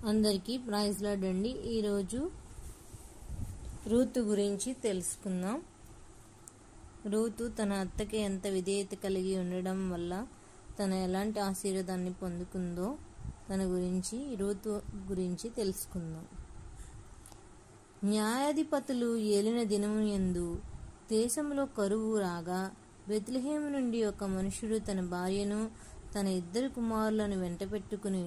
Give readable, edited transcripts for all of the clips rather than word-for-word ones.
అందరికీ praise lord అండి. ఈరోజు రూతు గురించి తెలుసుకుందాం. రూతు తన అత్తకి ఎంత విధేయత కలిగి ఉండడం వల్ల తను ఎలాంటి ఆశీర్వాదాన్ని పొందుకుందో తన గురించి రూతు గురించి తెలుసుకుందాం. న్యాయాధిపతులు ఏలిన దినము యందు దేశంలో కరువు రాగా బెత్లెహేము నుండి ఒక మనుషుడు తన భార్యను తన 2 కుమారులను వెంటపెట్టుకుని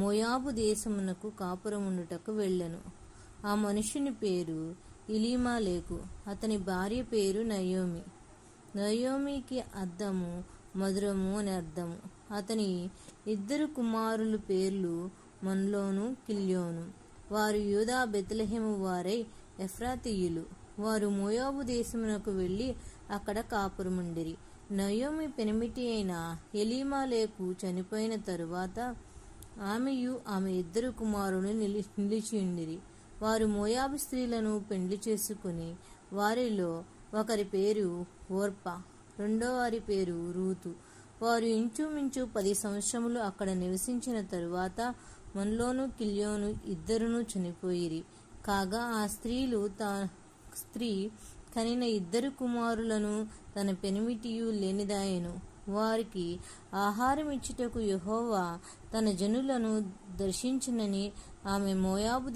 మోయాబు దేశమునకు కాపురముండుటకు వెళ్ళెను. ఆ మనుషుని పేరు ఎలీమెలెకు, అతని భార్య పేరు నయోమి. నయోమికి అర్థము మధురము అని అర్థము. అతని 2 కుమారుల పేర్లు మన్లోను, కిల్యోను. వారు యూదా బెత్లెహేము వారై ఎఫ్రాతీయులు. వారు మోయాబు దేశమునకు వెళ్ళి అక్కడ కాపురముండిరి. నయోమి పెనిమిటి అయిన ఎలీమెలెకు చనిపోయిన తరువాత ఆమెయు ఆమె 2 కుమారులు నిలిచియుండిరి. వారు మోయాబు స్త్రీలను పెండ్లి చేసుకుని వారిలో ఒకరి పేరు ఓర్పా, రెండో వారి పేరు రూతు. వారు ఇంచుమించు 10 సంవత్సరములు అక్కడ నివసించిన తరువాత మన్లోను, కిల్యోను 2 చనిపోయిరి. కాగా ఆ స్త్రీ కనిన 2 కుమారులను తన పెనిమిటియు లేనిదాయెను. వారికి ఆహారం ఇచ్చుటకు యెహోవా తన జనులను దర్శించునని ఆమె మోయాబు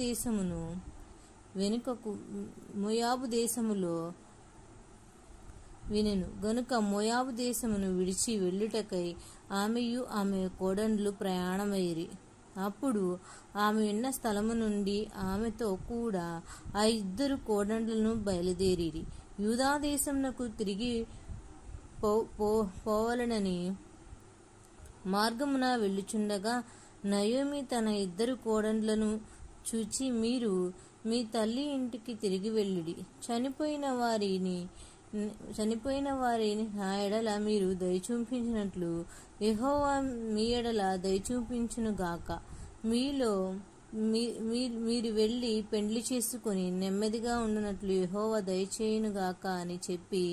దేశములో వినెను గనుక మోయాబు దేశమును విడిచి వెళ్ళుటకై ఆమెయు ఆమె కోడండ్లు ప్రయాణమైరి. అప్పుడు ఆమె ఉన్న స్థలము నుండి ఆమెతో కూడా ఆ 2 కోడండ్లను బయలుదేరిరి. యూదా దేశమునకు తిరిగి పోవలనని మార్గమున వెళ్ళుచుండగా నయోమి తన 2 కోడండ్లను చూచి, మీరు మీ తల్లి ఇంటికి తిరిగి వెళ్ళుడి. చనిపోయిన వారిని నా ఎడల మీరు దయచూపించినట్లు యెహోవా మీ ఎడల దయచూపించునుగాక. మీరు వెళ్ళి పెండ్లి చేసుకుని నెమ్మదిగా ఉండునట్లు యెహోవా దయచేయునుగాక అని చెప్పి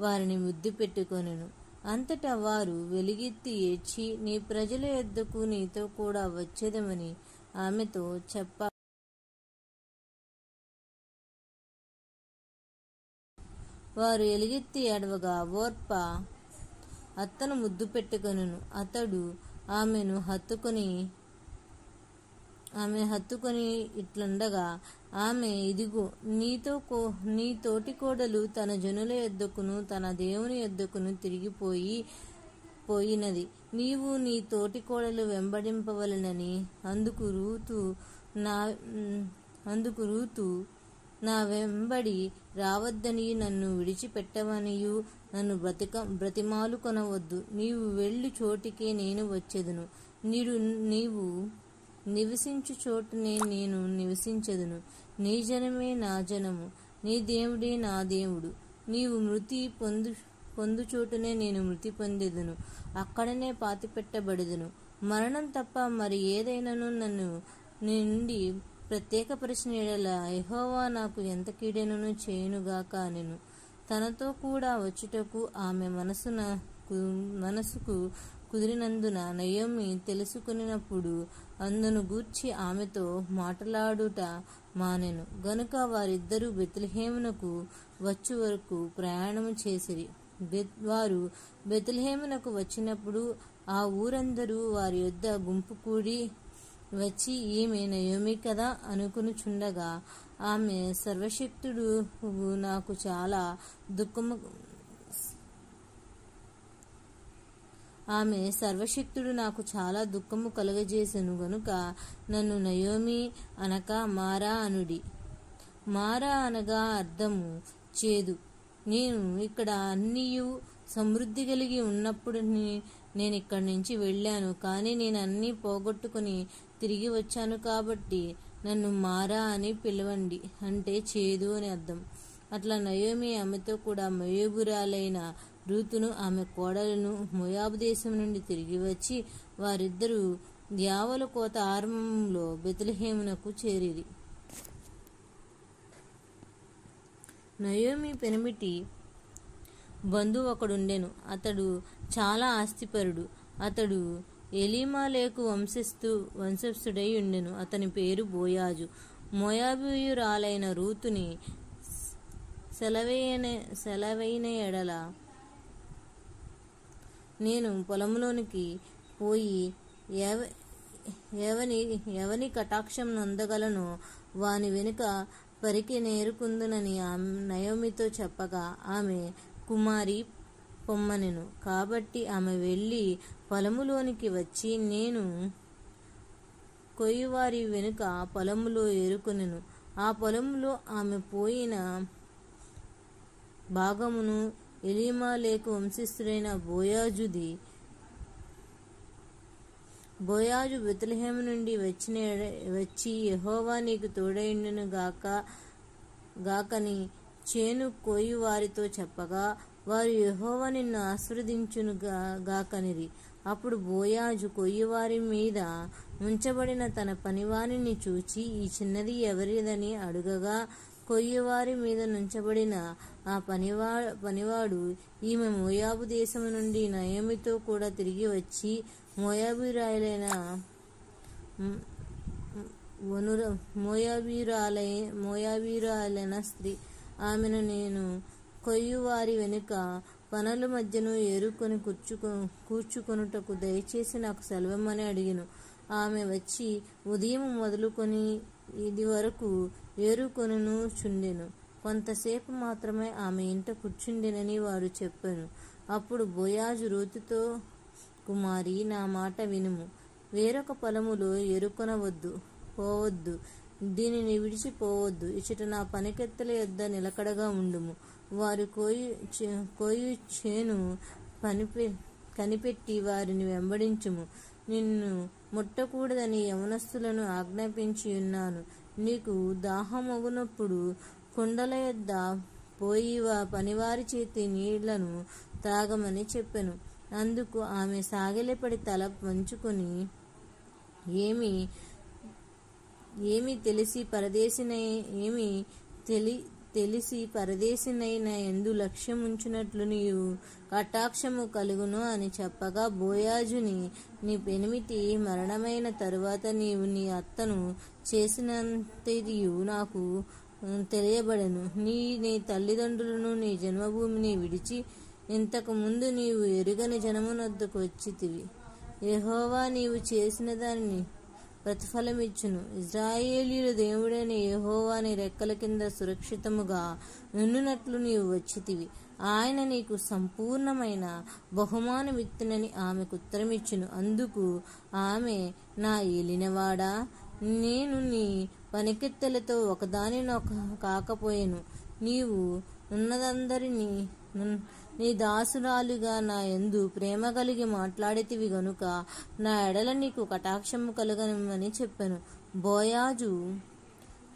వారిని ముద్దు పెట్టుకొనెను. అంతటా వారు వెలుగెత్తి ఏడ్చి, నీ ప్రజల యొద్దకు నీతో కూడా వచ్చేదమని ఆమెతో చెప్ప వారు ఎలుగెత్తి ఏడవగా ఓర్పా అత్తను ముద్దు పెట్టుకొనెను. అతడు ఆమెను హత్తుకొని ఇట్లుండగా ఆమె, ఇదిగో నీ తోటి కోడలు తన జనుల యొద్దకును తన దేవుని యొద్దకును తిరిగిపోయినది. నీవు నీ తోటి కోడలు వెంబడింపవలెనని. అందుకు రూతు నా వెంబడి రావద్దని, నన్ను విడిచిపెట్టవనియు నన్ను బ్రతిమాలు కొనవద్దు. నీవు వెళ్ళు చోటికే నేను వచ్చెదను. నీవు నివసించు చోటునే నేను నివసించెదను. నీ జనమే నా జనము, నీ దేవుడే నా దేవుడు. నీవు మృతి పొందు చోటునే నేను మృతి పొందెదను, అక్కడనే పాతిపెట్టబడెదను. మరణం తప్ప మరి ఏదైనాను నన్ను నీ నుండి ప్రత్యేకపరిచిన యెడల యెహోవా నాకు ఎంత కీడెనను చేయునుగాక అనెను. తనతో కూడా వచ్చుటకు ఆమె మనసుకు కుదిరినందున నయోమి తెలుసుకునినప్పుడు అందును గూర్చి ఆమెతో మాటలాడుట మానెను. గనుక వారిద్దరూ బెత్లెహేమునకు వచ్చు వరకు ప్రయాణము చేసిరి. వారు బెత్లెహేమునకు వచ్చినప్పుడు ఆ ఊరందరూ వారి యొద్ద గుంపు కూడి వచ్చి, ఈమె నయోమి కదా అనుకునుచుండగా, ఆమె సర్వశక్తుడు నాకు చాలా దుఃఖము కలుగజేసెను గనుక నన్ను నయోమి అనక మారా అనుడి. మారా అనగా అర్థము చేదు. నేను ఇక్కడ అన్నియు సమృద్ధి కలిగి ఉన్నప్పుడు నేను ఇక్కడి నుంచి వెళ్ళాను, కానీ నేను అన్నీ పోగొట్టుకుని తిరిగి వచ్చాను కాబట్టి నన్ను మారా అని పిలవండి, అంటే చేదు అని అర్థం. అట్లా నయోమి ఆమెతో కూడా మోయాబురాలైన రూతును ఆమె కోడలను మోయాబు దేశం నుండి తిరిగి వచ్చి వారిద్దరూ ద్యావల కోత ఆరంభంలో బెత్లెహేమునకు చేరిరి. నయోమి పెనిమిటి బంధువు ఒకడుండెను. అతడు చాలా ఆస్తిపరుడు. అతడు ఎలీమాలేకు వంశస్థుడై ఉండెను. అతని పేరు బోయాజు. మోయాబీయురాలైన రూతుని సెలవైన ఎడల నేను పొలంలోనికి పోయి ఎవని కటాక్షం నొందగలనో వాని వెనుక పరికి నేరుకుందునని నయోమితో చెప్పగా ఆమె కుమారి పొమ్మనెను. కాబట్టి ఆమె వెళ్ళి పొలములోనికి వచ్చి నేను కొయ్యువారి వెనుక పొలములో ఏరుకొనెను. ఆ పొలములో ఆమె పోయిన భాగమును ఎలీమాలేకు వంశస్థుడైన బోయాజుది. బోయాజు బెత్లెహేము నుండి వచ్చి యెహోవా నీకు తోడైండును గాకని చేను కోయి వారితో చెప్పగా వారు యెహోవా నిన్ను ఆశీర్వదించును గాకనిరి. అప్పుడు బోయాజు కొయ్యవారి మీద ఉంచబడిన తన పనివానిని చూచి ఈ చిన్నది ఎవరిదని అడుగగా కొయ్యవారి మీద నుంచబడిన ఆ పనివాడు ఈమె మోయాబు దేశము నుండి నయోమితో కూడా తిరిగి వచ్చి మోయాబీయురాలైన స్త్రీ, ఆమెను నేను కొయ్యువారి వెనుక పనుల మధ్యను ఏరుకొని కూర్చుకొనుటకు దయచేసి నాకు సెలవమని అడిగెను. ఆమె వచ్చి ఉదయం మొదలుకొని ఇది వరకు ఏరుకొనును చుండెను. కొంతసేపు మాత్రమే ఆమె ఇంట కూర్చుండెనని వారు చెప్పాను. అప్పుడు బోయాజు రూతుతో, కుమారి, నా మాట వినుము. వేరొక పొలములో పోవద్దు, దీనిని విడిచిపోవద్దు. ఇచ్చట నా పనికెత్తల యొద్ద నిలకడగా ఉండుము. వారు కోయు చేను కనిపెట్టి వారిని వెంబడించుము. నిన్ను ముట్టకూడదని యవనస్తులను ఆజ్ఞాపించి ఉన్నాను. నీకు దాహమగునప్పుడు కుండల యొద్ద పోయి పనివారి చేతి నీళ్లను తాగమని చెప్పెను. అందుకు ఆమె సాగిలపడి తల వంచుకొని ఏమి తెలిసి పరదేశినై నా యందు లక్ష్యముంచునట్లు నీవు కటాక్షము కలుగును అని చెప్పగా బోయాజుని, నీ పెనిమిటి మరణమైన తరువాత నీవు నీ అత్తను చేసినంతయు నాకు తెలియబడెను. నీ తల్లిదండ్రులను నీ జన్మభూమిని విడిచి ఇంతకు ముందు నీవు ఎరుగని జనమునొద్దకు వచ్చితివి. యెహోవా నీవు చేసిన దానిని ప్రతిఫలమిచ్చును. ఇశ్రాయేలీయుల దేవుడైన యెహోవా నీ రెక్కల కింద సురక్షితముగా నుండునట్లు నీవు వచ్చితివి. ఆయన నీకు సంపూర్ణమైన బహుమానమిత్తునని ఆమెకు ఉత్తరమిచ్చును. అందుకు ఆమె, నా ఏలినవాడా, నేను నీ పనికెత్తెలతో ఒకదానినొక కాకపోయెను. నీవు ఉన్నదందరినీ నీ దాసురాలుగా నా యందు ప్రేమ కలిగి మాట్లాడితివి గనుక నా ఎడల నీకు కటాక్షము కలుగనమని చెప్పెను. బోయాజు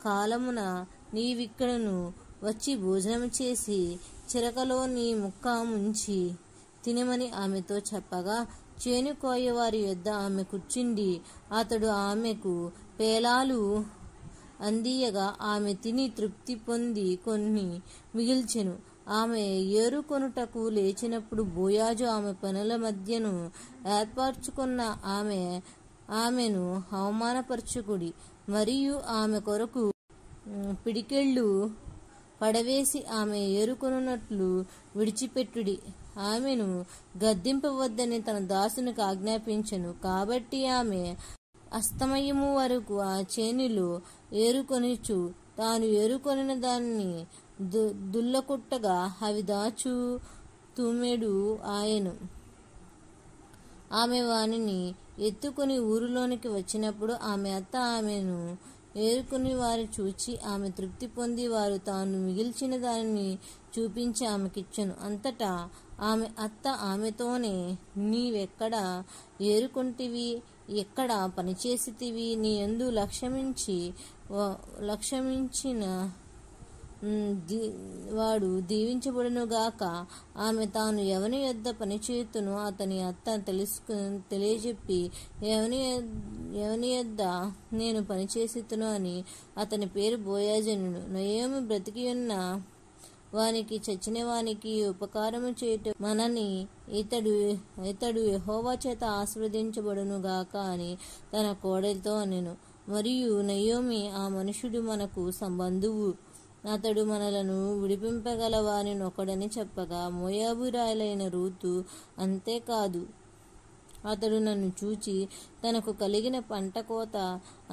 కాలమున నీవిక్కడను వచ్చి భోజనం చేసి చిరకలో నీ ముక్క ముంచి తినమని ఆమెతో చెప్పగా చేను కోయవారి యొద్ద ఆమె కూర్చుండి అతడు ఆమెకు పేలాలు అందియగా ఆమె తిని తృప్తి పొంది కొన్ని మిగిల్చెను. ఆమె ఏరుకొనుటకు లేచినప్పుడు బోయాజు ఆమె పనుల మధ్యను ఏర్పరచుకున్న ఆమెను అవమానపరచుకుడి, మరియు ఆమె కొరకు పిడికెళ్ళు పడవేసి ఆమె ఏరుకొనున్నట్లు విడిచిపెట్టుడి. ఆమెను గద్దింపవద్దని తన దాసునికి ఆజ్ఞాపించెను. కాబట్టి ఆమె అస్తమయము వరకు ఆ చేనిలో ఏరుకొనిచు తాను ఏరుకొనిన దాన్ని దుల్లకొట్టగా అవి దాచు తుమ్మెడు ఆయను. ఆమె వానిని ఎత్తుకుని ఊరిలోనికి వచ్చినప్పుడు ఆమె అత్త ఆమెను ఏరుకుని వారు చూచి ఆమె తృప్తి పొంది వారు తాను మిగిల్చిన దానిని చూపించి ఆమెకిచ్చెను. అంతటా ఆమె అత్త ఆమెతోనే, నీవెక్కడ ఏరుకుంటివి, ఎక్కడ పనిచేసితివి, నీ యందు లక్ష్యమించిన వాడు దీవించబడునుగాక. ఆమె తాను ఎవని యొద్ద పనిచేయుతునో అతని అత్త తెలియజెప్పి, ఎవని యొద్ద నేను పనిచేసితును అని అతని పేరు బోయాజనుడు. నయోమి బ్రతికియున్న వానికి చచ్చిన వానికి ఉపకారము చేయుట మనని ఇతడు యెహోవా చేత ఆశీర్వదించబడును గాక అని తన కోడలితో అనెను. మరియు నయోమి, ఆ మనుషుడు మనకు సంబంధువు, అతడు మనలను విడిపింపగల వారినొకడని చెప్పగా, మోయాబురాలైన రూతు, అంతేకాదు, అతడు నన్ను చూచి తనకు కలిగిన పంట కోత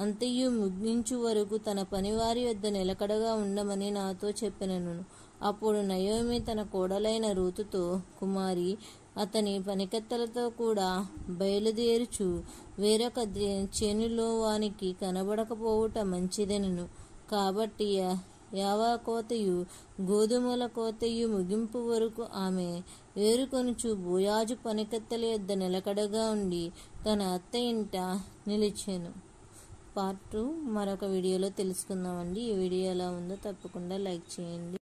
అంతయు ముగించు వరకు తన పనివారి వద్ద నిలకడగా ఉండమని నాతో చెప్పెనను. అప్పుడు నయోమి తన కోడలైన రూతుతో, కుమారి, అతని పనికత్తెలతో కూడా బయలుదేరుచు వేరొక చేనులో వానికి కనబడకపోవుట మంచిదెనను. కాబట్టి యావా కోతయు గోధుమల కోతయు ముగింపు వరకు ఆమె ఏరుకొనుచు బోయాజు పనికత్తెల యొద్ద నిలకడగా ఉండి తన అత్త ఇంట నిలిచెను. పార్ట్ 2 మరొక వీడియోలో తెలుసుకుందామండి. ఈ వీడియో ఎలా ఉందో తప్పకుండా లైక్ చేయండి.